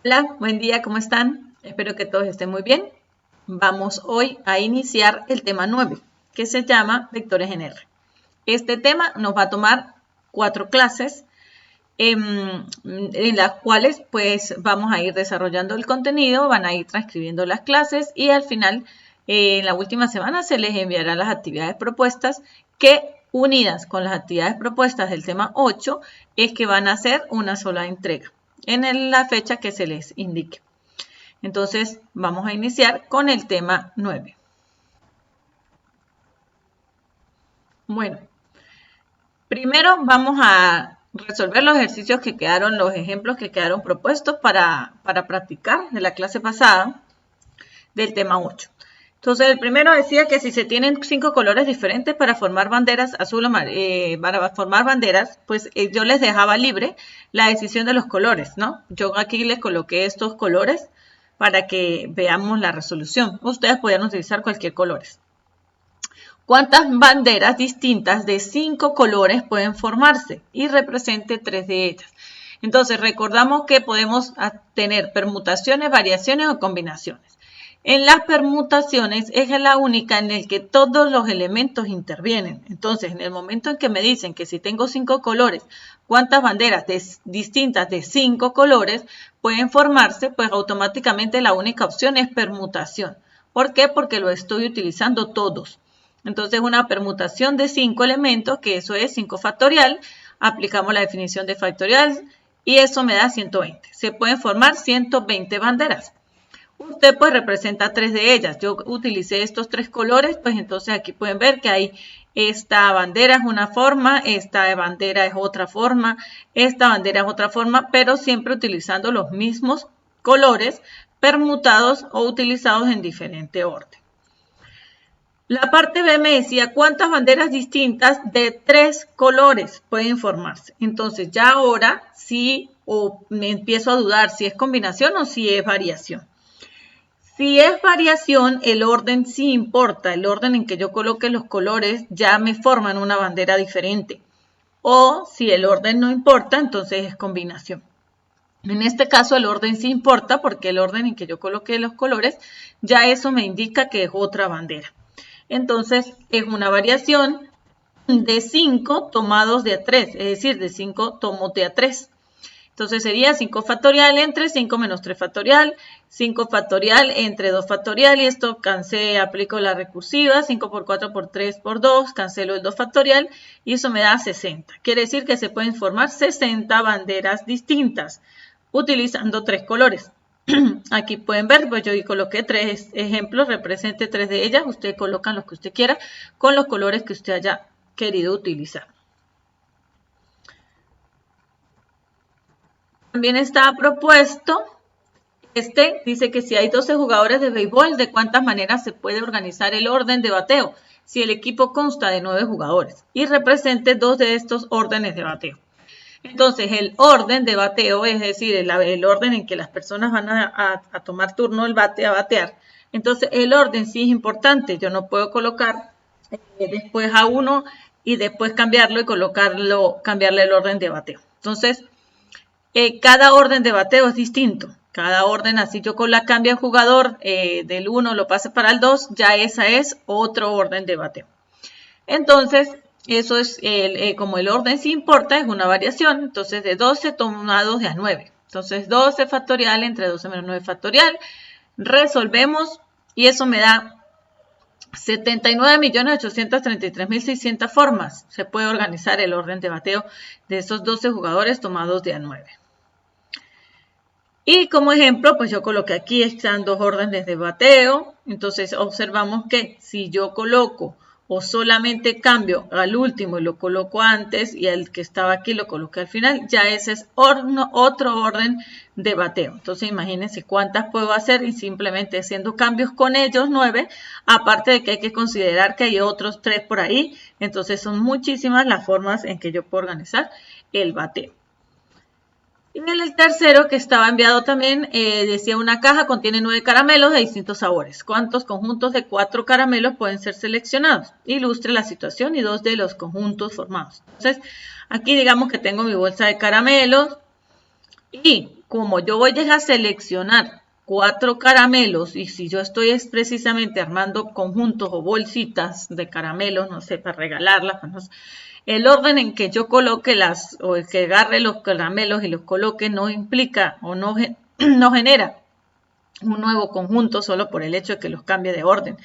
Hola, buen día, ¿cómo están? Espero que todos estén muy bien. Vamos hoy a iniciar el tema 9, que se llama vectores en R. Este tema nos va a tomar 4 clases en las cuales pues vamos a ir desarrollando el contenido, van a ir transcribiendo las clases y al final, en la última semana, se les enviarán las actividades propuestas que unidas con las actividades propuestas del tema 8 es que van a ser una sola entrega en la fecha que se les indique. Entonces, vamos a iniciar con el tema 9. Bueno, primero vamos a resolver los ejercicios que quedaron, los ejemplos que quedaron propuestos para practicar de la clase pasada del tema 8. Entonces, el primero decía que si se tienen 5 colores diferentes para formar banderas azul o para formar banderas, pues yo les dejaba libre la decisión de los colores, ¿no? Yo aquí les coloqué estos colores para que veamos la resolución. Ustedes podían utilizar cualquier colores. ¿Cuántas banderas distintas de 5 colores pueden formarse? Y represente 3 de ellas. Entonces, recordamos que podemos tener permutaciones, variaciones o combinaciones. En las permutaciones es la única en la que todos los elementos intervienen. Entonces, en el momento en que me dicen que si tengo 5 colores, ¿cuántas banderas distintas de 5 colores pueden formarse? Pues automáticamente la única opción es permutación. ¿Por qué? Porque lo estoy utilizando todos. Entonces, una permutación de 5 elementos, que eso es 5 factorial, aplicamos la definición de factorial y eso me da 120. Se pueden formar 120 banderas. Usted pues representa 3 de ellas. Yo utilicé estos 3 colores, pues entonces aquí pueden ver que hay esta bandera es una forma, esta bandera es otra forma, esta bandera es otra forma, pero siempre utilizando los mismos colores permutados o utilizados en diferente orden. La parte B me decía cuántas banderas distintas de 3 colores pueden formarse. Entonces ya ahora sí me empiezo a dudar si es combinación o si es variación. Si es variación, el orden sí importa. El orden en que yo coloque los colores ya me forman una bandera diferente. O si el orden no importa, entonces es combinación. En este caso el orden sí importa porque el orden en que yo coloqué los colores, ya eso me indica que es otra bandera. Entonces es una variación de 5 tomados de a 3, es decir, de 5 tomos de a 3. Entonces sería 5 factorial entre 5 menos 3 factorial, 5 factorial entre 2 factorial, y esto aplico la recursiva, 5 por 4 por 3 por 2, cancelo el 2 factorial, y eso me da 60. Quiere decir que se pueden formar 60 banderas distintas, utilizando 3 colores. Aquí pueden ver, pues yo coloqué 3 ejemplos, represente 3 de ellas, usted colocan los que usted quiera, con los colores que usted haya querido utilizar. También está propuesto, dice que si hay 12 jugadores de béisbol, ¿de cuántas maneras se puede organizar el orden de bateo? Si el equipo consta de 9 jugadores y represente 2 de estos órdenes de bateo. Entonces, el orden de bateo, es decir, el orden en que las personas van a tomar turno el bate a batear. Entonces, el orden sí es importante. Yo no puedo colocar después a uno y después cambiarlo y cambiarle el orden de bateo. Entonces, cada orden de bateo es distinto. Cada orden, así yo cambio el jugador del 1, lo pase para el 2, ya esa es otro orden de bateo. Entonces, eso es como el orden sí importa, es una variación. Entonces, de 12 tomados de a 9. Entonces, 12 factorial entre 12 menos 9 factorial. Resolvemos y eso me da 79.833.600 formas. Se puede organizar el orden de bateo de esos 12 jugadores tomados de a 9. Y como ejemplo, pues yo coloqué aquí, están 2 órdenes de bateo. Entonces observamos que si yo coloco o solamente cambio al último y lo coloco antes y el que estaba aquí lo coloqué al final, ya ese es otro orden de bateo. Entonces imagínense cuántas puedo hacer y simplemente haciendo cambios con ellos 9, aparte de que hay que considerar que hay otros 3 por ahí. Entonces son muchísimas las formas en que yo puedo organizar el bateo. Y en el tercero que estaba enviado también decía una caja contiene 9 caramelos de distintos sabores. ¿Cuántos conjuntos de 4 caramelos pueden ser seleccionados? Ilustre la situación y 2 de los conjuntos formados. Entonces, aquí digamos que tengo mi bolsa de caramelos y como yo voy a seleccionar 4 caramelos y si yo estoy precisamente armando conjuntos o bolsitas de caramelos, no sé, para regalarlas, pues no sé, el orden en que yo coloque o el que agarre los caramelos y los coloque no implica o no, no genera un nuevo conjunto solo por el hecho de que los cambie de orden,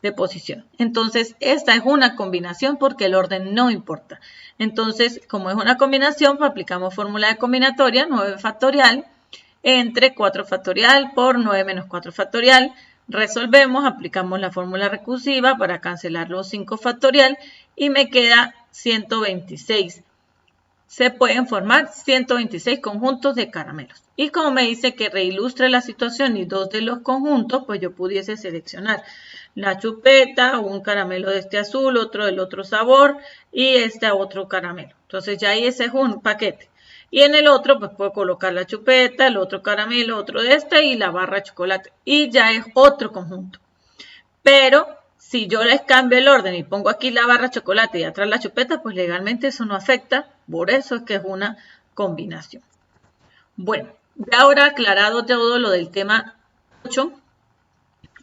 de posición. Entonces, esta es una combinación porque el orden no importa. Entonces, como es una combinación, pues aplicamos fórmula de combinatoria, 9 factorial, entre 4 factorial por 9 menos 4 factorial. Resolvemos, aplicamos la fórmula recursiva para cancelar los 5 factorial y me queda 126. Se pueden formar 126 conjuntos de caramelos. Y como me dice que reilustre la situación y 2 de los conjuntos, pues yo pudiese seleccionar la chupeta, un caramelo de este azul, otro del otro sabor y este otro caramelo. Entonces ya ahí ese es un paquete. Y en el otro pues puedo colocar la chupeta, el otro caramelo, otro de este y la barra de chocolate. Y ya es otro conjunto. Pero si yo les cambio el orden y pongo aquí la barra de chocolate y atrás la chupeta, pues legalmente eso no afecta. Por eso es que es una combinación. Bueno, ya ahora aclarado todo lo del tema 8,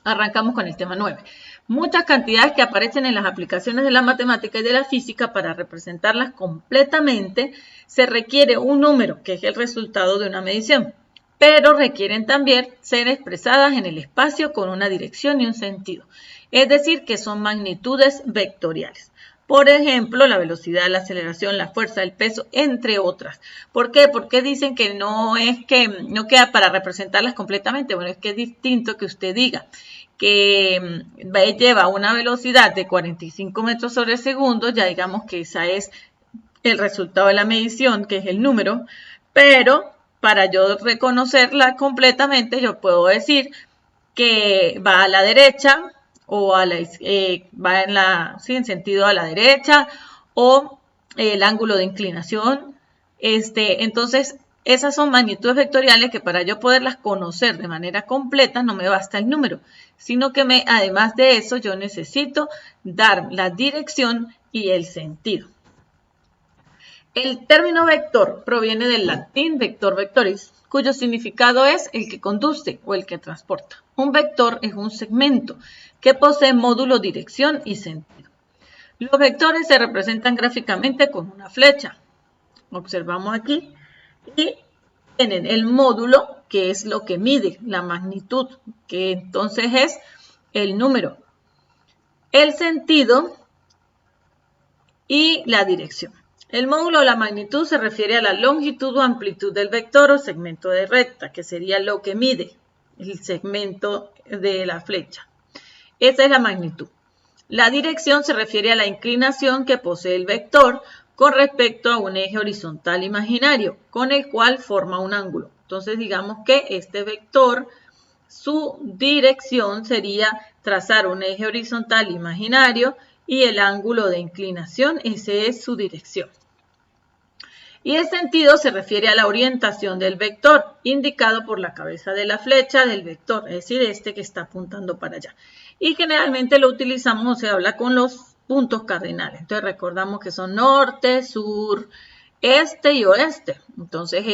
arrancamos con el tema 9. Muchas cantidades que aparecen en las aplicaciones de la matemática y de la física, para representarlas completamente, se requiere un número, que es el resultado de una medición, pero requieren también ser expresadas en el espacio con una dirección y un sentido. Es decir, que son magnitudes vectoriales. Por ejemplo, la velocidad, la aceleración, la fuerza, el peso, entre otras. ¿Por qué? Porque dicen que no queda para representarlas completamente. Bueno, es que es distinto que usted diga que lleva una velocidad de 45 metros sobre segundo, ya digamos que esa es el resultado de la medición, que es el número, pero para yo reconocerla completamente, yo puedo decir que va a la derecha, o va en sentido a la derecha, o el ángulo de inclinación. Entonces, esas son magnitudes vectoriales que para yo poderlas conocer de manera completa no me basta el número, sino que además de eso yo necesito dar la dirección y el sentido. El término vector proviene del latín vector vectoris, cuyo significado es el que conduce o el que transporta. Un vector es un segmento que posee módulo, dirección y sentido. Los vectores se representan gráficamente con una flecha. Observamos aquí y tienen el módulo, que es lo que mide la magnitud, que entonces es el número, el sentido y la dirección. El módulo o la magnitud se refiere a la longitud o amplitud del vector o segmento de recta, que sería lo que mide el segmento de la flecha. Esa es la magnitud. La dirección se refiere a la inclinación que posee el vector con respecto a un eje horizontal imaginario, con el cual forma un ángulo. Entonces, digamos que este vector, su dirección sería trazar un eje horizontal imaginario y el ángulo de inclinación, ese es su dirección. Y el sentido se refiere a la orientación del vector, indicado por la cabeza de la flecha del vector, es decir, este que está apuntando para allá. Y generalmente lo utilizamos, se habla con los puntos cardinales. Entonces recordamos que son norte, sur, este y oeste. Entonces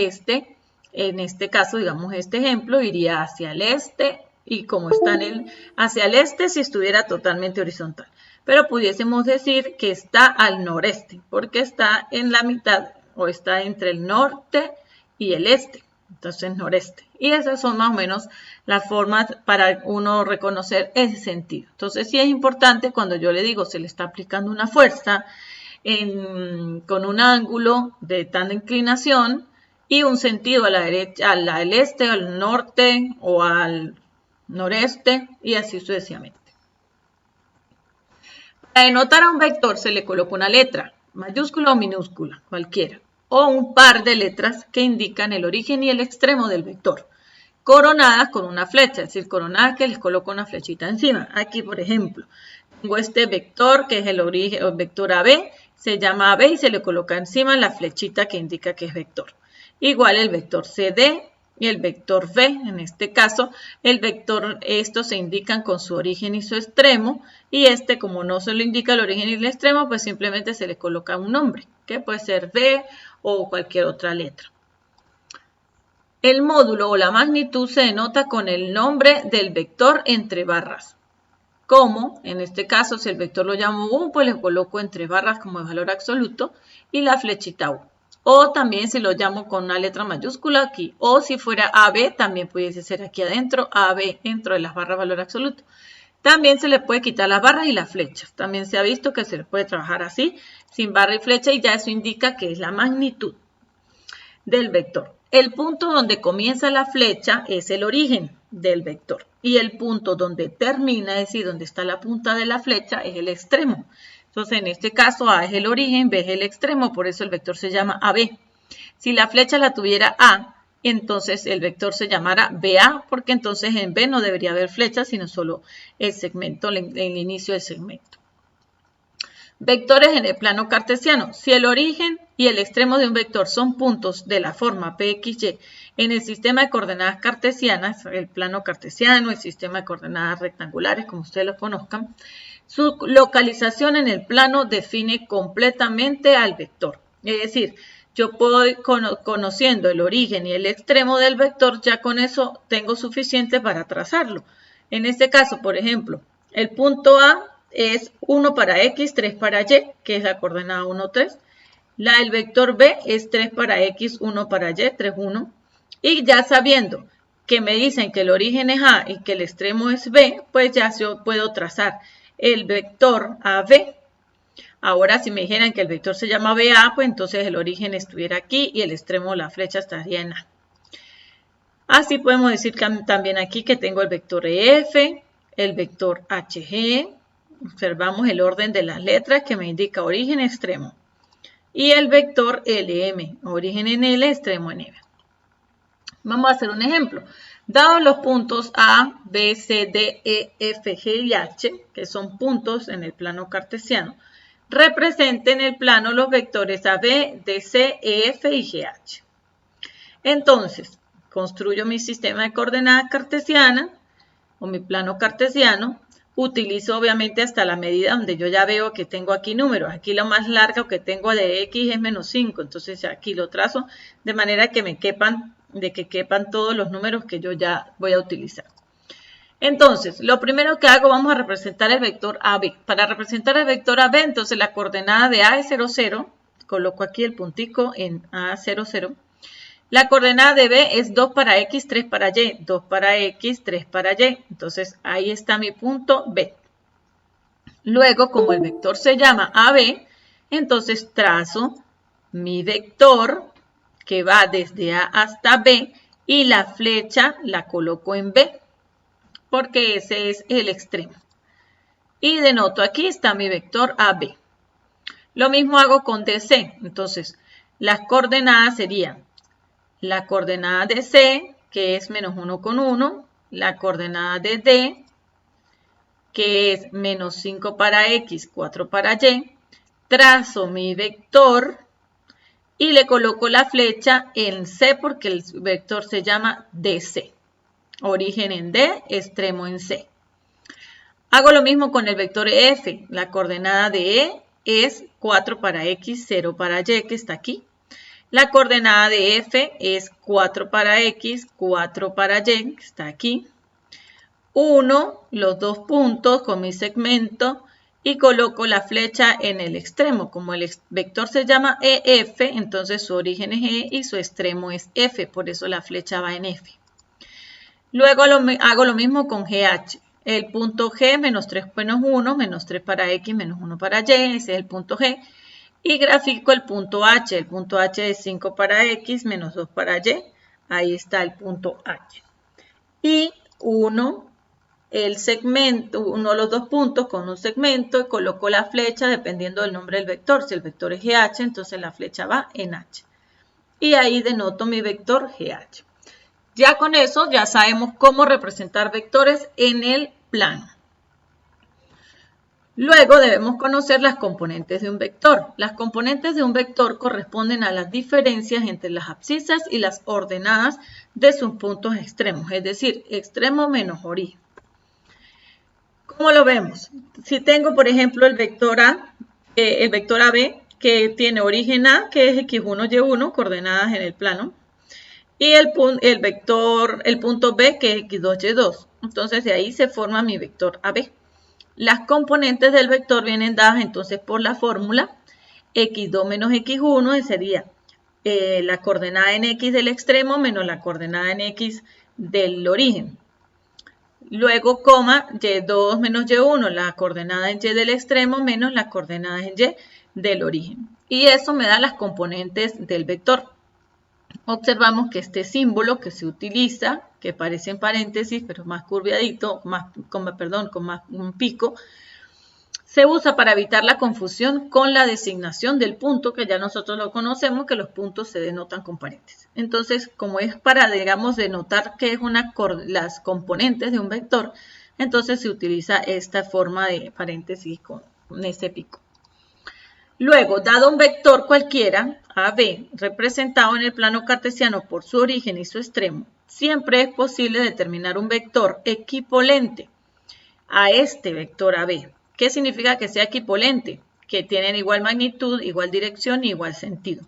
en este caso, digamos este ejemplo, iría hacia el este y como está hacia el este si estuviera totalmente horizontal. Pero pudiésemos decir que está al noreste, porque está en la mitad o está entre el norte y el este, entonces noreste. Y esas son más o menos las formas para uno reconocer ese sentido. Entonces sí es importante cuando yo le digo se le está aplicando una fuerza con un ángulo de tanta inclinación y un sentido a la derecha, al este, al norte o al noreste y así sucesivamente. Para denotar a un vector se le coloca una letra, mayúscula o minúscula, cualquiera, o un par de letras que indican el origen y el extremo del vector, coronadas con una flecha, es decir, coronadas que les coloco una flechita encima. Aquí, por ejemplo, tengo este vector que es el origen, el vector AB, se llama AB y se le coloca encima la flechita que indica que es vector. Igual el vector CD y el vector V, en este caso, el vector, estos se indican con su origen y su extremo, y como no se le indica el origen y el extremo, pues simplemente se le coloca un nombre, que puede ser V o cualquier otra letra. El módulo o la magnitud se denota con el nombre del vector entre barras. Como, en este caso, si el vector lo llamo U, pues le coloco entre barras como valor absoluto y la flechita U. O también si lo llamo con una letra mayúscula aquí. O si fuera AB, también pudiese ser aquí adentro, AB dentro de las barras valor absoluto. También se le puede quitar las barras y las flechas. También se ha visto que se le puede trabajar así, sin barra y flecha, y ya eso indica que es la magnitud del vector. El punto donde comienza la flecha es el origen del vector. Y el punto donde termina, es decir, donde está la punta de la flecha, es el extremo. Entonces, en este caso, A es el origen, B es el extremo, por eso el vector se llama AB. Si la flecha la tuviera A, entonces el vector se llamará BA, porque entonces en B no debería haber flecha, sino solo el segmento, el inicio del segmento. Vectores en el plano cartesiano. Si el origen y el extremo de un vector son puntos de la forma PXY en el sistema de coordenadas cartesianas, el plano cartesiano, el sistema de coordenadas rectangulares, como ustedes lo conozcan, su localización en el plano define completamente al vector. Es decir, yo puedo ir conociendo el origen y el extremo del vector, ya con eso tengo suficiente para trazarlo. En este caso, por ejemplo, el punto A es 1 para X, 3 para Y, que es la coordenada 1, 3. El vector B es 3 para X, 1 para Y, 3, 1. Y ya sabiendo que me dicen que el origen es A y que el extremo es B, pues ya yo puedo trazar el vector AB. Ahora, si me dijeran que el vector se llama BA, pues entonces el origen estuviera aquí y el extremo de la flecha estaría en A. Así podemos decir también aquí que tengo el vector EF, el vector HG. Observamos el orden de las letras que me indica origen extremo. Y el vector LM, origen en L, extremo en M. Vamos a hacer un ejemplo. Dados los puntos A, B, C, D, E, F, G y H, que son puntos en el plano cartesiano, representen el plano los vectores AB, DC, EF y GH. Entonces, construyo mi sistema de coordenadas cartesianas o mi plano cartesiano. Utilizo obviamente hasta la medida donde yo ya veo que tengo aquí números. Aquí lo más largo que tengo de X es menos 5. Entonces aquí lo trazo de manera que me quepan, quepan todos los números que yo ya voy a utilizar. Entonces, lo primero que hago, vamos a representar el vector AB. Para representar el vector AB, entonces la coordenada de A es 0, 0. Coloco aquí el puntico en A, 0, 0. La coordenada de B es 2 para X, 3 para Y. 2 para X, 3 para Y. Entonces, ahí está mi punto B. Luego, como el vector se llama AB, entonces trazo mi vector que va desde A hasta B y la flecha la coloco en B, porque ese es el extremo. Y denoto aquí está mi vector AB. Lo mismo hago con DC. Entonces, las coordenadas serían la coordenada de C, que es menos 1 con 1, la coordenada de D, que es menos 5 para X, 4 para Y, trazo mi vector y le coloco la flecha en C porque el vector se llama DC. Origen en D, extremo en C. Hago lo mismo con el vector F. La coordenada de E es 4 para X, 0 para Y, que está aquí. La coordenada de F es 4 para X, 4 para Y, que está aquí. 1, los dos puntos con mi segmento y coloco la flecha en el extremo. Como el vector se llama EF, entonces su origen es E y su extremo es F, por eso la flecha va en F. Luego hago lo mismo con GH. El punto G, menos 3 menos 1, menos 3 para X, menos 1 para Y, ese es el punto G. Y grafico el punto H. El punto H es 5 para X, menos 2 para Y. Ahí está el punto H. Y el segmento, uno de los dos puntos con un segmento y coloco la flecha dependiendo del nombre del vector. Si el vector es GH, entonces la flecha va en H. Y ahí denoto mi vector GH. Ya con eso ya sabemos cómo representar vectores en el plano. Luego debemos conocer las componentes de un vector. Las componentes de un vector corresponden a las diferencias entre las abscisas y las ordenadas de sus puntos extremos, es decir, extremo menos origen. ¿Cómo lo vemos? Si tengo, por ejemplo, el vector AB, que tiene origen A, que es X1, Y1, coordenadas en el plano, y el punto B, que es x2, y2. Entonces, de ahí se forma mi vector AB. Las componentes del vector vienen dadas entonces por la fórmula x2 menos x1, sería la coordenada en x del extremo menos la coordenada en x del origen. Luego, coma, y2 menos y1, la coordenada en y del extremo menos la coordenada en y del origen. Y eso me da las componentes del vector. Observamos que este símbolo que se utiliza, que parece en paréntesis, pero más curviadito, con más un pico, se usa para evitar la confusión con la designación del punto, que ya nosotros lo conocemos, que los puntos se denotan con paréntesis. Entonces, como es para, digamos, denotar que es las componentes de un vector, entonces se utiliza esta forma de paréntesis con este pico. Luego, dado un vector cualquiera, AB, representado en el plano cartesiano por su origen y su extremo, siempre es posible determinar un vector equipolente a este vector AB. ¿Qué significa que sea equipolente? Que tienen ', magnitud, igual dirección y igual sentido.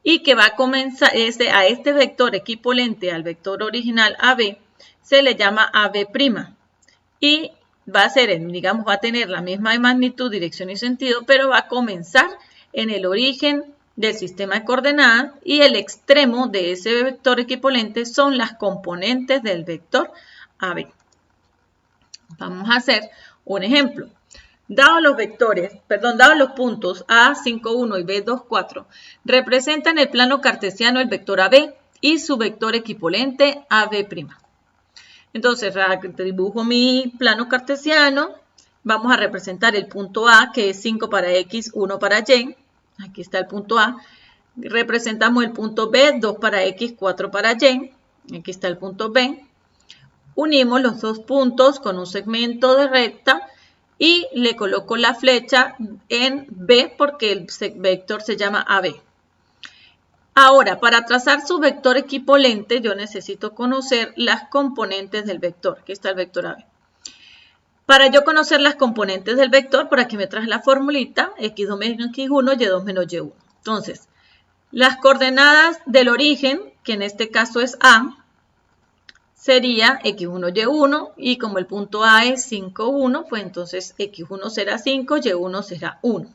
Y que va a comenzar, a este vector equipolente al vector original AB, se le llama AB'. Y va a ser, digamos, va a tener la misma magnitud, dirección y sentido, pero va a comenzar en el origen del sistema de coordenadas y el extremo de ese vector equipolente son las componentes del vector AB. Vamos a hacer un ejemplo. Dados los puntos A, 5, 1 y B, 2, 4, representan el plano cartesiano el vector AB y su vector equipolente AB'. Entonces, dibujo mi plano cartesiano. Vamos a representar el punto A, que es 5 para X, 1 para Y. Aquí está el punto A. Representamos el punto B, 2 para X, 4 para Y. Aquí está el punto B. Unimos los dos puntos con un segmento de recta y le coloco la flecha en B porque el vector se llama AB. Ahora, para trazar su vector equipolente, yo necesito conocer las componentes del vector. Aquí está el vector AB. Para yo conocer las componentes del vector, por aquí me trae la formulita, x2 menos x1, y2 menos y1. Entonces, las coordenadas del origen, que en este caso es A, sería x1, y1, y como el punto A es 5, 1, pues entonces x1 será 5, y1 será 1.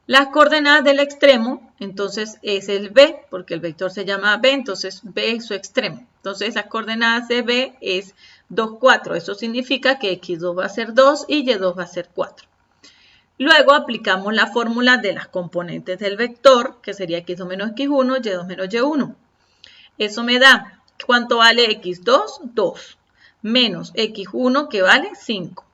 Las coordenadas del extremo, entonces es el B, porque el vector se llama B, entonces B es su extremo. Entonces las coordenadas de B es 2, 4. Eso significa que x2 va a ser 2 y y2 va a ser 4. Luego aplicamos la fórmula de las componentes del vector, que sería x2 menos x1, y2 menos y1. Eso me da, ¿cuánto vale x2? 2. Menos x1, que vale 5,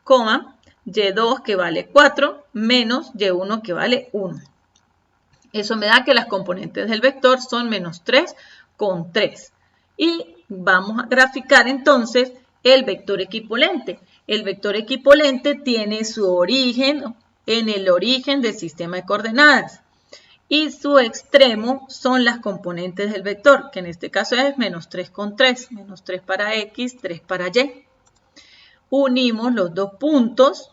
coma, y2 que vale 4 menos y1 que vale 1. Eso me da que las componentes del vector son menos 3 con 3. Y vamos a graficar entonces el vector equipolente. El vector equipolente tiene su origen en el origen del sistema de coordenadas. Y su extremo son las componentes del vector, que en este caso es menos 3 con 3. Menos 3 para X, 3 para Y. Unimos los dos puntos.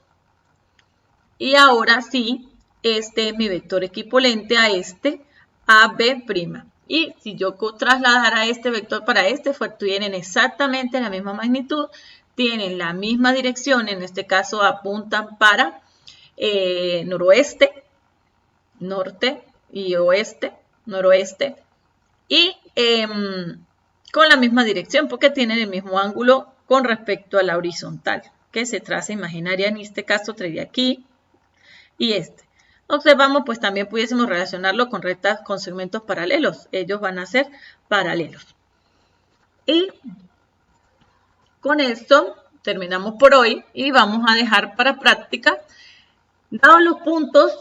Y ahora sí, este es mi vector equipolente a este, AB'. Y si yo trasladara este vector para este, tienen exactamente la misma magnitud, tienen la misma dirección, en este caso apuntan para noroeste, norte y oeste, noroeste, y con la misma dirección porque tienen el mismo ángulo con respecto a la horizontal, que se traza imaginaria, en este caso traería aquí, y este. Observamos, pues también pudiésemos relacionarlo con rectas con segmentos paralelos. Ellos van a ser paralelos. Y con esto terminamos por hoy y vamos a dejar para práctica. Dados los puntos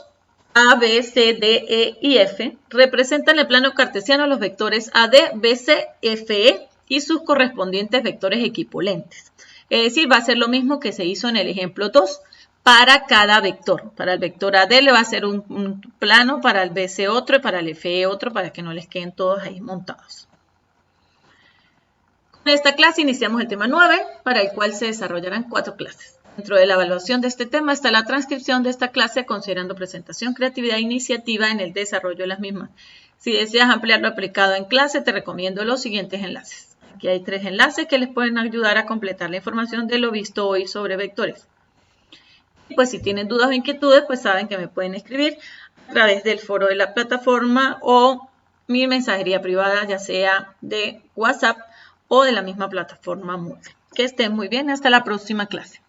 A, B, C, D, E y F, representan el plano cartesiano los vectores AD, BC, FE y sus correspondientes vectores equipolentes. Es decir, va a ser lo mismo que se hizo en el ejemplo 2. Para cada vector. Para el vector AD le va a ser un plano, para el BC otro y para el FE otro, para que no les queden todos ahí montados. Con esta clase iniciamos el tema 9, para el cual se desarrollarán 4 clases. Dentro de la evaluación de este tema está la transcripción de esta clase, considerando presentación, creatividad e iniciativa en el desarrollo de las mismas. Si deseas ampliar lo aplicado en clase, te recomiendo los siguientes enlaces. Aquí hay 3 enlaces que les pueden ayudar a completar la información de lo visto hoy sobre vectores. Pues si tienen dudas o inquietudes, pues saben que me pueden escribir a través del foro de la plataforma o mi mensajería privada, ya sea de WhatsApp o de la misma plataforma Moodle. Que estén muy bien, hasta la próxima clase.